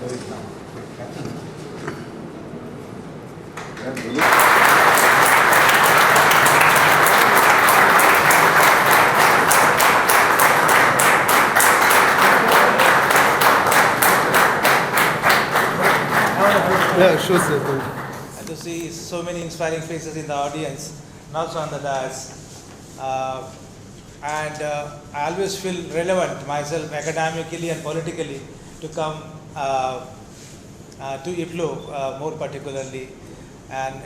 Yeah, sure, sir. And to see so many inspiring faces in the audience, and also on the dais. I always feel relevant myself academically and politically to come to IFLU more particularly and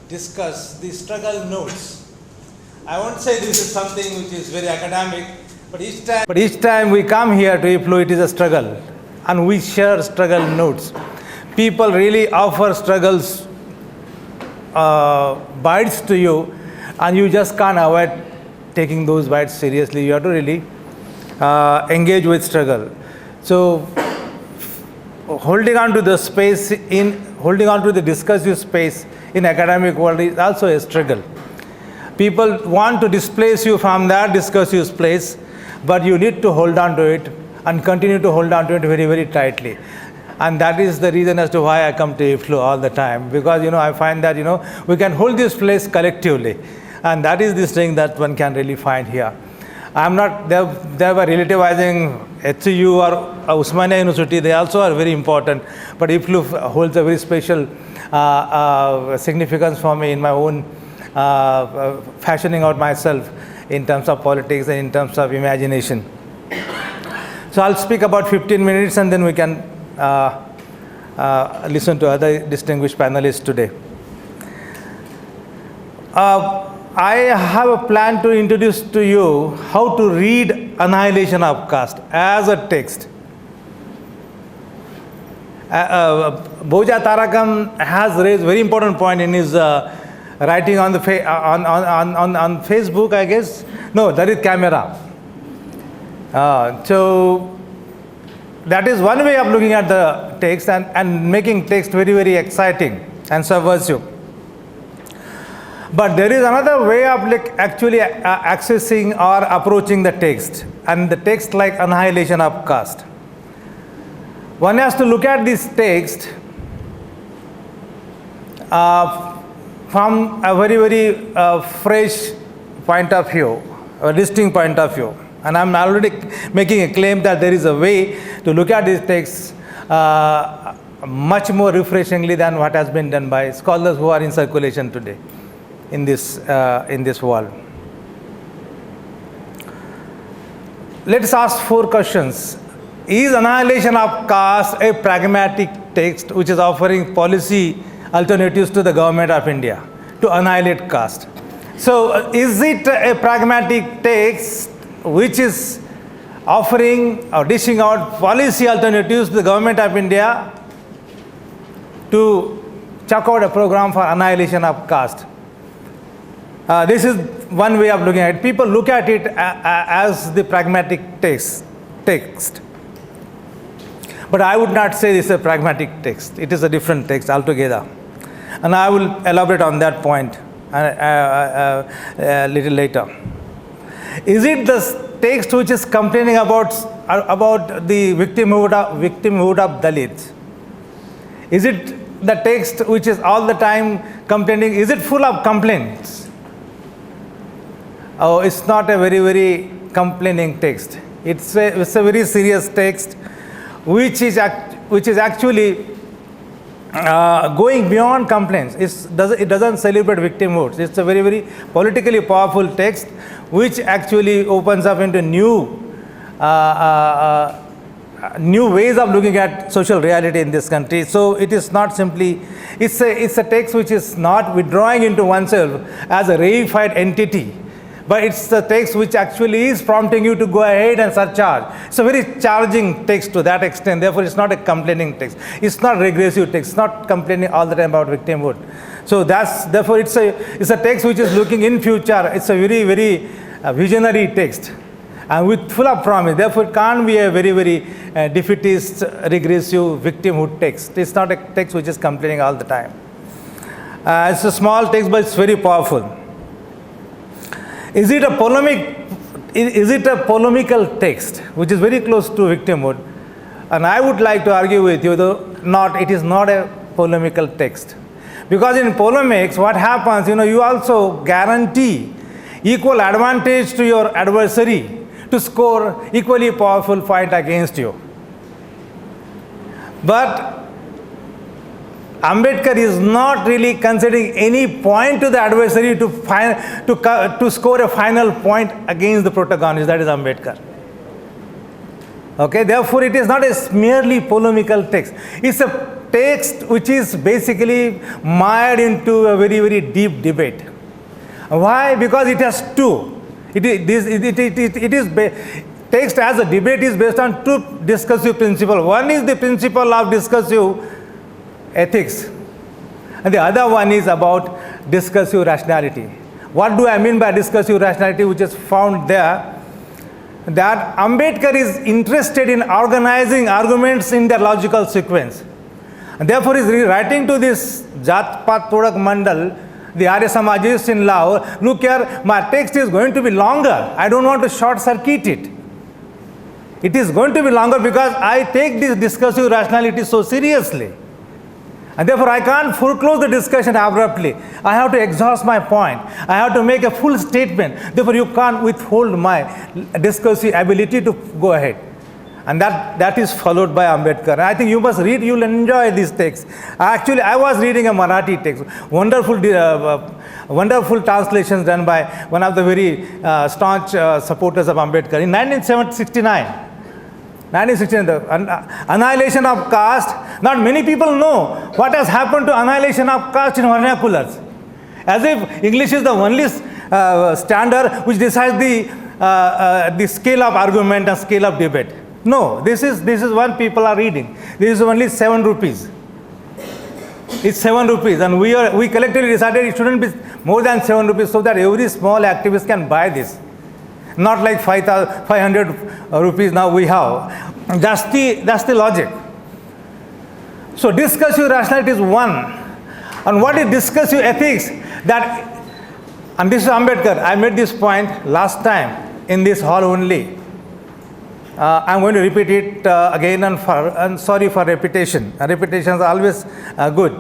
discuss the struggle notes. I won't say this is something which is very academic, but each time we come here to IFLU, it is a struggle, and we share struggle notes. People really offer struggles bites to you, and you just can't avoid taking those bites seriously. You have to really engage with struggle. So holding on to the space holding on to the discursive space in academic world is also a struggle. People want to displace you from that discursive space, but you need to hold on to it and continue to hold on to it very, very tightly. And that is the reason as to why I come to IFLU all the time, because I find that we can hold this place collectively, and that is the strength that one can really find here. I'm not they were relativizing HCU or Osmania University. They also are very important, but IFLU holds a very special significance for me in my own fashioning out myself in terms of politics and in terms of imagination. So I'll speak about 15 minutes, and then we can listen to other distinguished panelists today. I have a plan to introduce to you how to read Annihilation of Caste as a text. Bojja Tarakam has raised a very important point in his writing on the on Facebook, I guess. No, that is camera. So that is one way of looking at the text and making text very, very exciting and subversive. But there is another way of actually accessing or approaching the text, and the text like Annihilation of Caste. One has to look at this text from a very, very fresh point of view, a distinct point of view. And I'm already making a claim that there is a way to look at these texts much more refreshingly than what has been done by scholars who are in circulation today in this world. Let's ask 4 questions. Is Annihilation of Caste a pragmatic text which is offering policy alternatives to the government of India to annihilate caste? So is it a pragmatic text which is offering or dishing out policy alternatives to the government of India to chuck out a program for annihilation of caste? This is one way of looking at it. People look at it as the pragmatic text. But I would not say this is a pragmatic text. It is a different text altogether. And I will elaborate on that point a little later. Is it the text which is complaining about the victimhood of Dalits? Is it the text which is all the time complaining? Is it full of complaints? Oh, it's not a very, very complaining text. It's a very serious text which is actually going beyond complaints. It doesn't celebrate victimhood. It's a very, very politically powerful text which actually opens up into new ways of looking at social reality in this country. So it is not simply, it's a text which is not withdrawing into oneself as a reified entity, but it's the text which actually is prompting you to go ahead and surcharge. It's a very charging text to that extent. Therefore, it's not a complaining text. It's not regressive text. It's not complaining all the time about victimhood. So therefore it's a text which is looking in future. It's a very, very visionary text and with full of promise. Therefore, it can't be a very, very defeatist, regressive victimhood text. It's not a text which is complaining all the time. It's a small text, but it's very powerful. Is it a polemical text which is very close to victimhood? and I would like to argue with you, though, it is not a polemical text. Because in polemics, what happens, you also guarantee equal advantage to your adversary to score equally powerful point against you. But Ambedkar is not really considering any point to the adversary to score a final point against the protagonist, that is Ambedkar. Okay, therefore it is not a merely polemical text. It's a text which is basically mired into a very, very deep debate. Why? Because it has two. Text as a debate is based on two discursive principles. One is the principle of discursive ethics, and the other one is about discursive rationality. What do I mean by discursive rationality, which is found there? That Ambedkar is interested in organizing arguments in their logical sequence. And therefore, he is writing to this Jat Pat Todak Mandal, the Arya Samajists in Lahore, look here, my text is going to be longer. I don't want to short circuit it. It is going to be longer because I take this discursive rationality so seriously. And therefore, I can't foreclose the discussion abruptly. I have to exhaust my point. I have to make a full statement. Therefore, you can't withhold my discursive ability to go ahead. And that is followed by Ambedkar. And I think you must read, you'll enjoy this text. Actually, I was reading a Marathi text. Wonderful translations done by one of the very staunch supporters of Ambedkar. In 1969, the Annihilation of Caste, not many people know what has happened to Annihilation of Caste in vernaculars. As if English is the only standard which decides the scale of argument and scale of debate. No, this is what people are reading. This is only 7 rupees. It's 7 rupees, and we collectively decided it shouldn't be more than 7 rupees so that every small activist can buy this. Not like 500 rupees now we have. That's the logic. So discursive rationality is one. And what is discursive ethics? And this is Ambedkar. I made this point last time in this hall only. I'm going to repeat it again, and sorry for repetition. Repetition is always good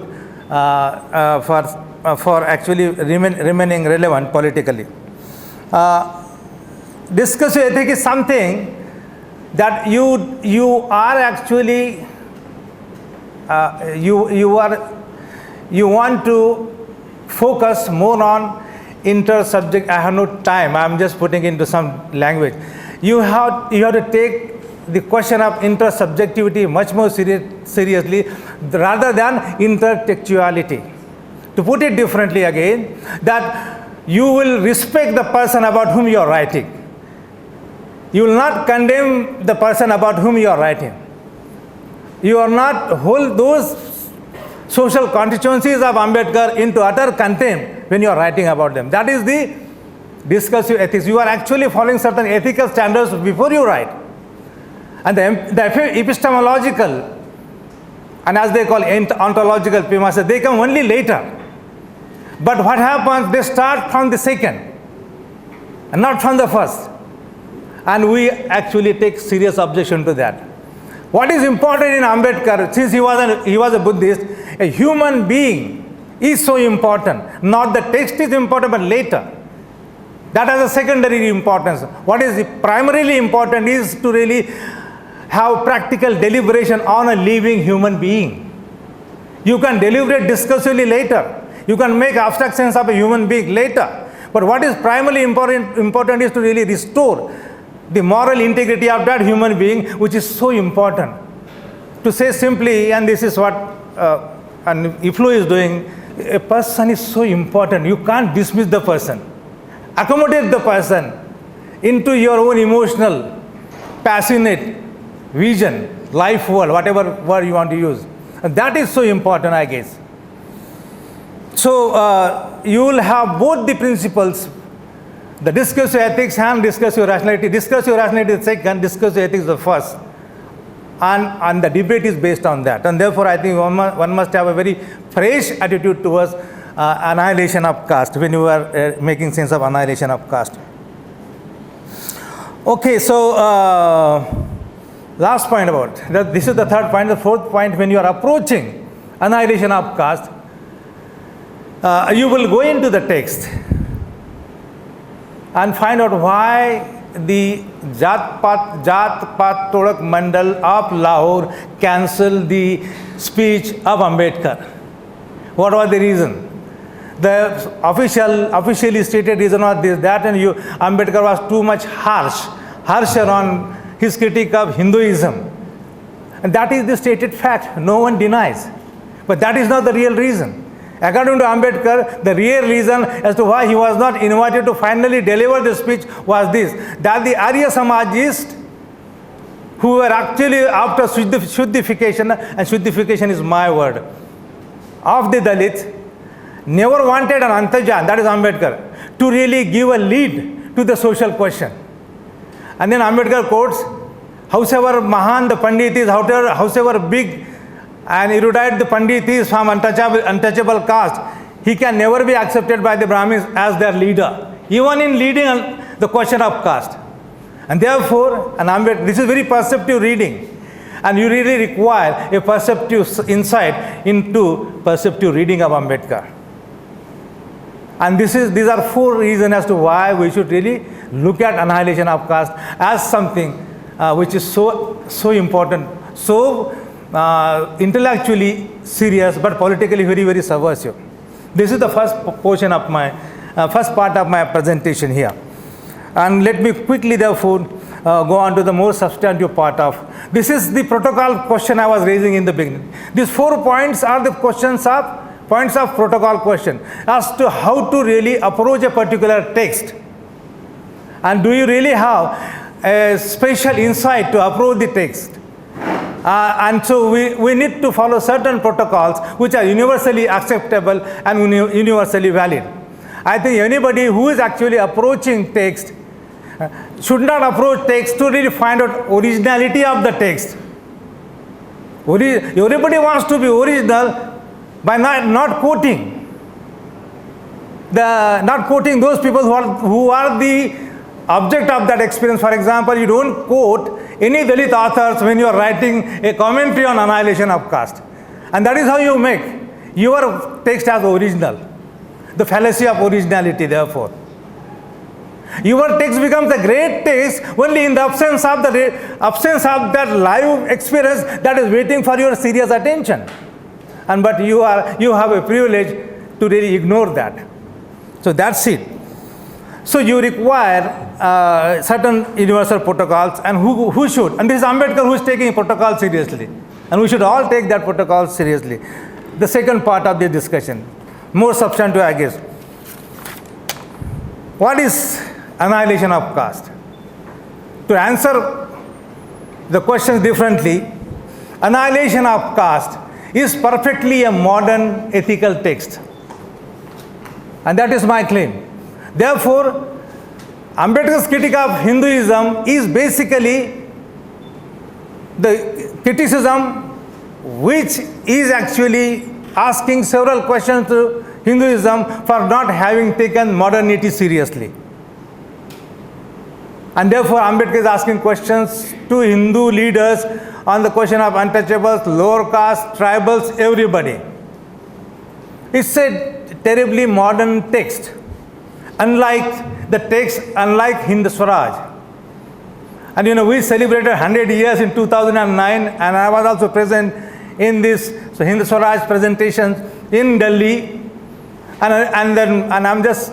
for actually remaining relevant politically. Discursive ethics is something that you are actually you want to focus more on intersubject. I have no time. I'm just putting into some language. You have to take the question of intersubjectivity much more seriously rather than intertextuality. To put it differently again, that you will respect the person about whom you are writing. You will not condemn the person about whom you are writing. You are not hold those social constituencies of Ambedkar into utter contempt when you are writing about them. That is the discursive ethics. You are actually following certain ethical standards before you write. And the epistemological, and as they call ontological premises, they come only later. But what happens, they start from the second and not from the first. And we actually take serious objection to that. What is important in Ambedkar, since he was a Buddhist, a human being is so important. Not the text is important, but later. That has a secondary importance. What is primarily important is to really have practical deliberation on a living human being. You can deliberate discursively later. You can make abstract sense of a human being later. But what is primarily important is to really restore the moral integrity of that human being, which is so important. To say simply, and this is what EFL is doing, a person is so important. You can't dismiss the person. Accommodate the person into your own emotional, passionate vision, life world, whatever word you want to use. And that is so important, I guess. So you will have both the principles, the discursive ethics and discursive rationality. Discursive rationality is the second, discursive ethics is the first. And the debate is based on that. And therefore, I think one must have a very fresh attitude towards annihilation of caste when you are making sense of annihilation of caste. Okay, so Last point about that, this is the third point. The fourth point, when you are approaching annihilation of caste, you will go into the text and find out why the Jat Pat Todak Mandal of Lahore cancelled the speech of Ambedkar. What was the reason? The officially stated reason was this, that, and Ambedkar was too much harsher on his critique of Hinduism. And that is the stated fact. No one denies. But that is not the real reason. According to Ambedkar, the real reason as to why he was not invited to finally deliver the speech was this, that the Arya Samajists, who were actually after Shuddhification, and Shuddhification is my word, of the Dalits, never wanted an Antajan, that is Ambedkar, to really give a lead to the social question. And then Ambedkar quotes, howsoever Mahan the Pandit is, howsoever big and erudite the Pandit is from untouchable caste, he can never be accepted by the Brahmins as their leader, even in leading the question of caste. And therefore, this is very perceptive reading, and you really require a perceptive insight into perceptive reading of Ambedkar. And these are four reasons as to why we should really look at annihilation of caste as something which is so important, so intellectually serious, but politically very, very subversive. This is the first portion of my first part of my presentation here. And let me quickly, therefore, go on to the more substantive part of. This is the protocol question I was raising in the beginning. These 4 points are the points of protocol question as to how to really approach a particular text. And do you really have a special insight to approach the text? And so we need to follow certain protocols which are universally acceptable and universally valid. I think anybody who is actually approaching text should not approach text to really find out originality of the text. Everybody wants to be original by not quoting those people who are the object of that experience. For example, you don't quote any Dalit authors when you are writing a commentary on annihilation of caste. And that is how you make your text as original. The fallacy of originality, therefore. Your text becomes a great text only in the absence of that live experience that is waiting for your serious attention. But you have a privilege to really ignore that. So that's it. So you require certain universal protocols, and who should? And this is Ambedkar who is taking protocol seriously. And we should all take that protocol seriously. The second part of the discussion, more substantive, I guess. What is annihilation of caste? To answer the question differently, annihilation of caste is perfectly a modern ethical text. And that is my claim. Therefore, Ambedkar's critique of Hinduism is basically the criticism which is actually asking several questions to Hinduism for not having taken modernity seriously. And therefore, Ambedkar is asking questions to Hindu leaders on the question of untouchables, lower caste, tribals, everybody. It's a terribly modern text. Unlike Hind Swaraj. And we celebrated 100 years in 2009, and I was also present in this Hind Swaraj presentations in Delhi. And I'm just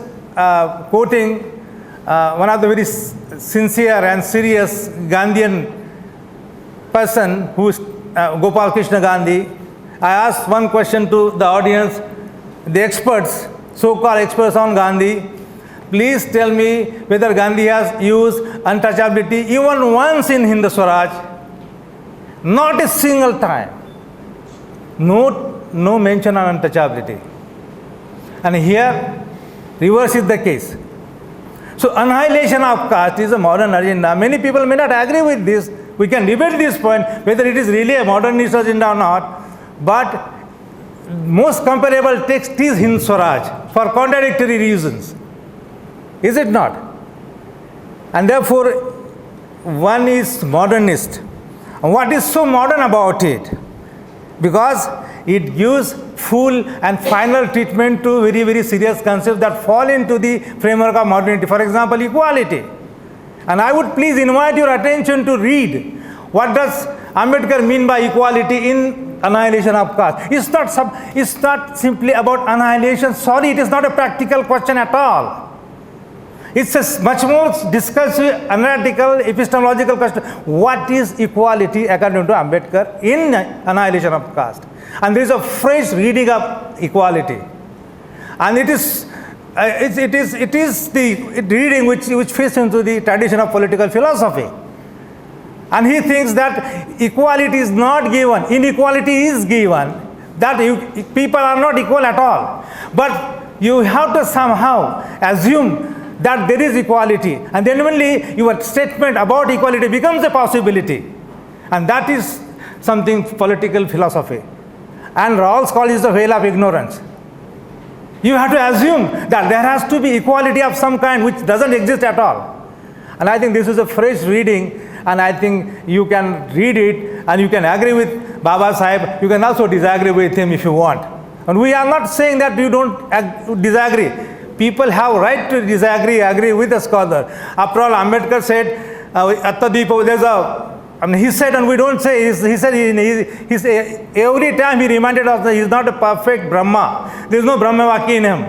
quoting one of the very sincere and serious Gandhian person, who is Gopal Krishna Gandhi. I asked one question to the audience, the experts, so-called experts on Gandhi. Please tell me whether Gandhi has used untouchability even once in Hind Swaraj. Not a single time. No mention on untouchability. And here, reverse is the case. So annihilation of caste is a modern agenda. Many people may not agree with this. We can debate this point, whether it is really a modernist agenda or not. But most comparable text is Hind Swaraj for contradictory reasons. Is it not? And therefore, one is modernist, And what is so modern about it? Because it gives full and final treatment to very, very serious concepts that fall into the framework of modernity. For example, equality. And I would please invite your attention to read what does Ambedkar mean by equality in Annihilation of Caste. It's not simply about annihilation. Sorry, it is not a practical question at all. It's a much more discursive, analytical, epistemological question. What is equality according to Ambedkar in Annihilation of Caste? And there is a fresh reading of equality. And it is the reading which fits into the tradition of political philosophy. And he thinks that equality is not given, inequality is given, that people are not equal at all. But you have to somehow assume that there is equality, and then only your statement about equality becomes a possibility. And that is something political philosophy. And Rawls calls it the veil of ignorance. You have to assume that there has to be equality of some kind which doesn't exist at all. And I think this is a fresh reading, and I think you can read it and you can agree with Baba Sahib. You can also disagree with him if you want. And we are not saying that you don't disagree. People have right to disagree, agree with a scholar. After all, Ambedkar said, he said, and we don't say, he said, every time he reminded us that he is not a perfect Brahma. There is no Brahmavaki in him.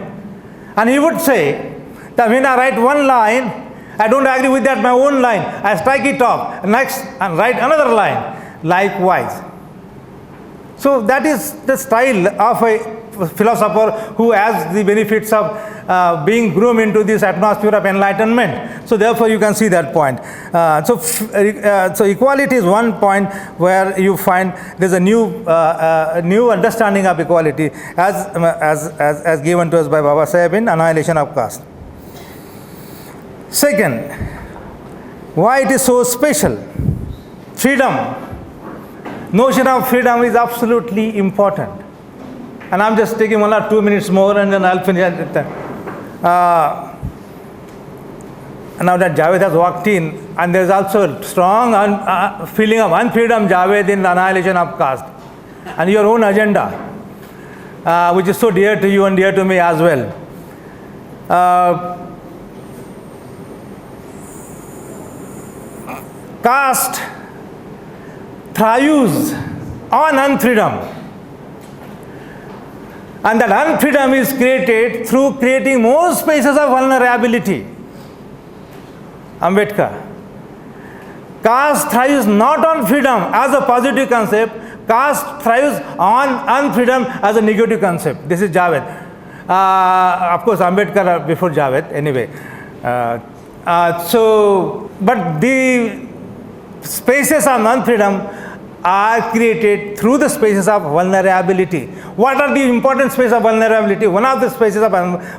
And he would say that when I write one line, I don't agree with that, my own line. I strike it off, next, and write another line. Likewise. So that is the style of a philosopher who has the benefits of being groomed into this atmosphere of enlightenment. So therefore you can see that point. So equality is one point where you find there's a new understanding of equality as given to us by Baba Sahib in Annihilation of Caste. Second, why it is so special? Freedom. Notion of freedom is absolutely important. And I'm just taking 1 or 2 minutes more and then I'll finish at that time. Now that Javed has walked in, and there's also a strong feeling of unfreedom, Javed, in the Annihilation of Caste. And your own agenda, which is so dear to you and dear to me as well. Caste thrives on unfreedom. And that unfreedom is created through creating more spaces of vulnerability. Ambedkar. Caste thrives not on freedom as a positive concept. Caste thrives on unfreedom as a negative concept. This is Javed. Of course, Ambedkar before Javed, anyway. But the spaces of non-freedom are created through the spaces of vulnerability. What are the important spaces of vulnerability? One of the spaces of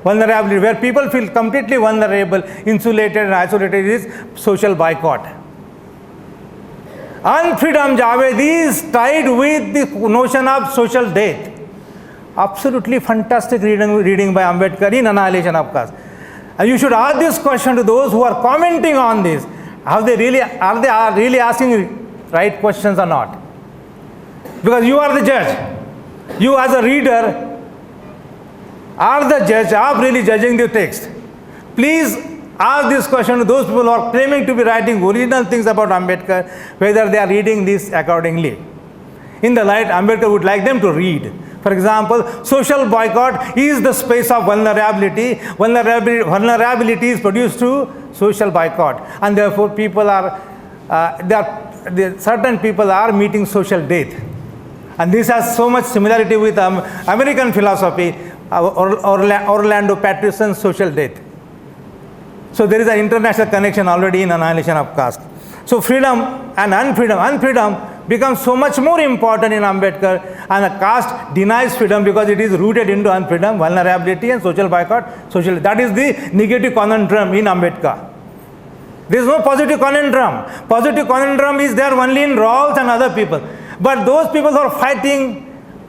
vulnerability where people feel completely vulnerable, insulated and isolated is social boycott. Unfreedom, Javed, is tied with the notion of social death. Absolutely fantastic reading by Ambedkar in Annihilation of Caste. And you should ask this question to those who are commenting on this. Are they really asking right questions or not? Because you are the judge. You as a reader are the judge of really judging the text. Please ask this question to those people who are claiming to be writing original things about Ambedkar, whether they are reading this accordingly. In the light Ambedkar would like them to read. For example, social boycott is the space of vulnerability. Vulnerability is produced through social boycott. And therefore people certain people are meeting social death. And this has so much similarity with American philosophy, Orlando Patterson's social death. So there is an international connection already in Annihilation of Caste. So freedom and unfreedom becomes so much more important in Ambedkar, and a caste denies freedom because it is rooted into unfreedom, vulnerability and social boycott. That is the negative conundrum in Ambedkar. There is no positive conundrum. Positive conundrum is there only in Rawls and other people. But those people who are fighting,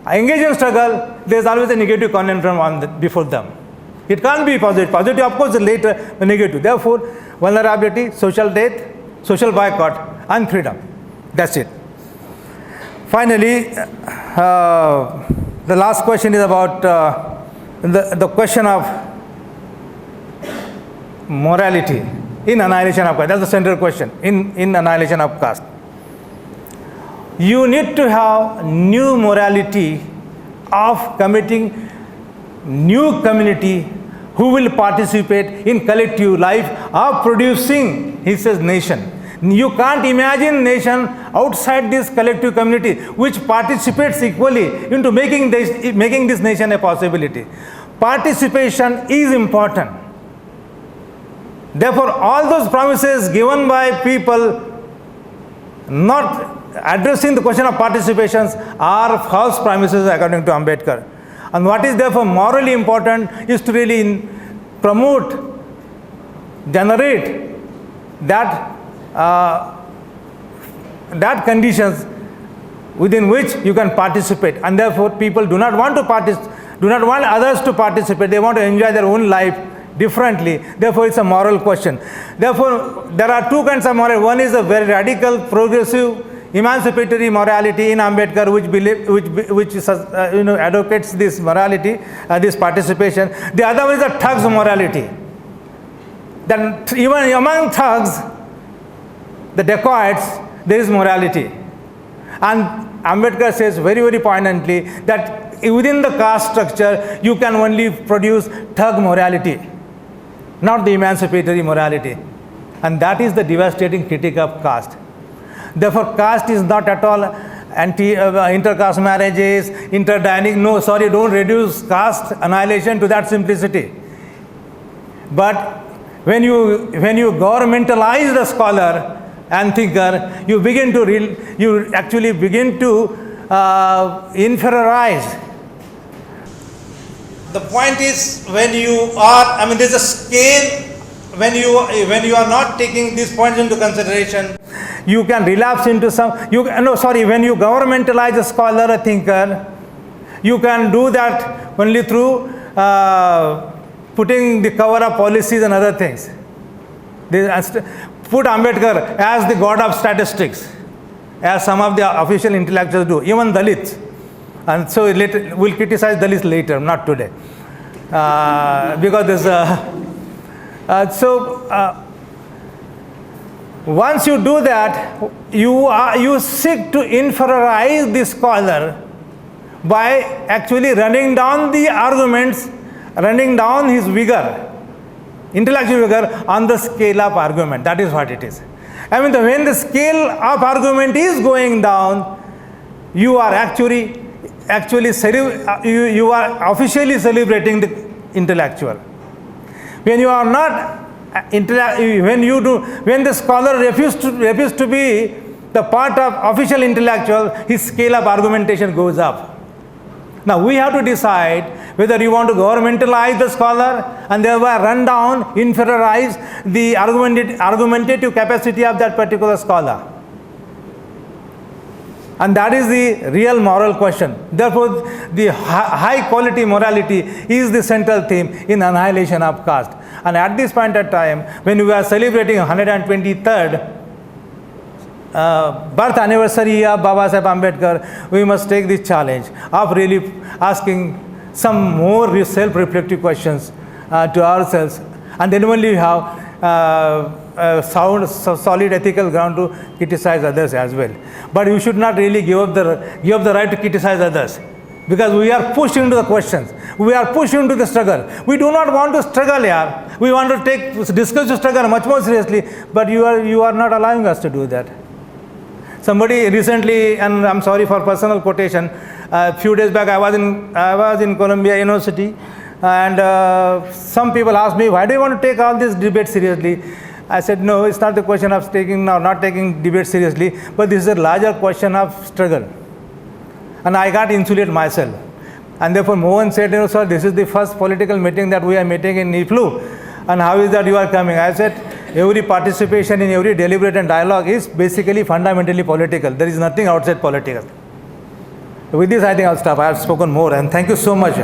engaged in struggle, there is always a negative conundrum before them. It can't be positive. Positive, of course, later, but negative. Therefore, vulnerability, social death, social boycott, and freedom. That's it. Finally, the last question is about the question of morality in Annihilation of Caste. That's the central question in Annihilation of Caste. You need to have new morality of committing new community who will participate in collective life of producing, he says, nation. You can't imagine nation outside this collective community which participates equally into making this nation a possibility. Participation is important. Therefore, all those promises given by people not addressing the question of participations are false promises according to Ambedkar. And what is therefore morally important is to really promote, generate that conditions within which you can participate, and therefore people do not want others to participate. They want to enjoy their own life differently. Therefore, it's a moral question. Therefore, there are two kinds of morality. One is a very radical, progressive, emancipatory morality in Ambedkar, which advocates this morality, this participation. The other one is a thug's morality. Then even among thugs, the dacoits, there is morality. And Ambedkar says very, very poignantly that within the caste structure, you can only produce thug morality, not the emancipatory morality. And that is the devastating critique of caste. Therefore, caste is not at all inter-caste marriages, interdining. No, sorry, don't reduce caste annihilation to that simplicity. But when you governmentalize the scholar and thinker, you actually begin to inferiorize. The point is, when you are, there's a scale. When you are not taking these points into consideration, you can relapse into when you governmentalize a scholar, a thinker, you can do that only through putting the cover of policies and other things. Put Ambedkar as the god of statistics, as some of the official intellectuals do, even Dalits. And so we'll criticize Dalits later, not today. Because there's once you do that, you seek to inferiorize the scholar by actually running down the arguments, running down his vigor, intellectual vigor on the scale of argument. That is what it is. When the scale of argument is going down, you are actually you are officially celebrating the intellectual. When you are not when the scholar refuses to be the part of official intellectual, his scale of argumentation goes up. Now we have to decide whether you want to governmentalize the scholar and thereby run down, inferiorize the argumentative capacity of that particular scholar. And that is the real moral question. Therefore, the high quality morality is the central theme in Annihilation of Caste. And at this point of time, when we are celebrating 123rd birth anniversary of Babasaheb Ambedkar, we must take this challenge of really asking some more self-reflective questions to ourselves, and then only we have solid ethical ground to criticize others as well. But you should not really give up the right to criticize others, because we are pushed into the questions. We are pushed into the struggle. We do not want to struggle here. We want to discuss the struggle much more seriously, but you are not allowing us to do that. Somebody recently, and I'm sorry for personal quotation, a few days back I was in Columbia University, and some people asked me, why do you want to take all this debate seriously? I said, no, it's not the question of not taking debate seriously, but this is a larger question of struggle. And I got insulated myself. And therefore Mohan said, sir, this is the first political meeting that we are meeting in EFLU. And how is that you are coming? I said, every participation in every deliberate and dialogue is basically fundamentally political. There is nothing outside political. With this, I think I'll stop. I have spoken more, and thank you so much.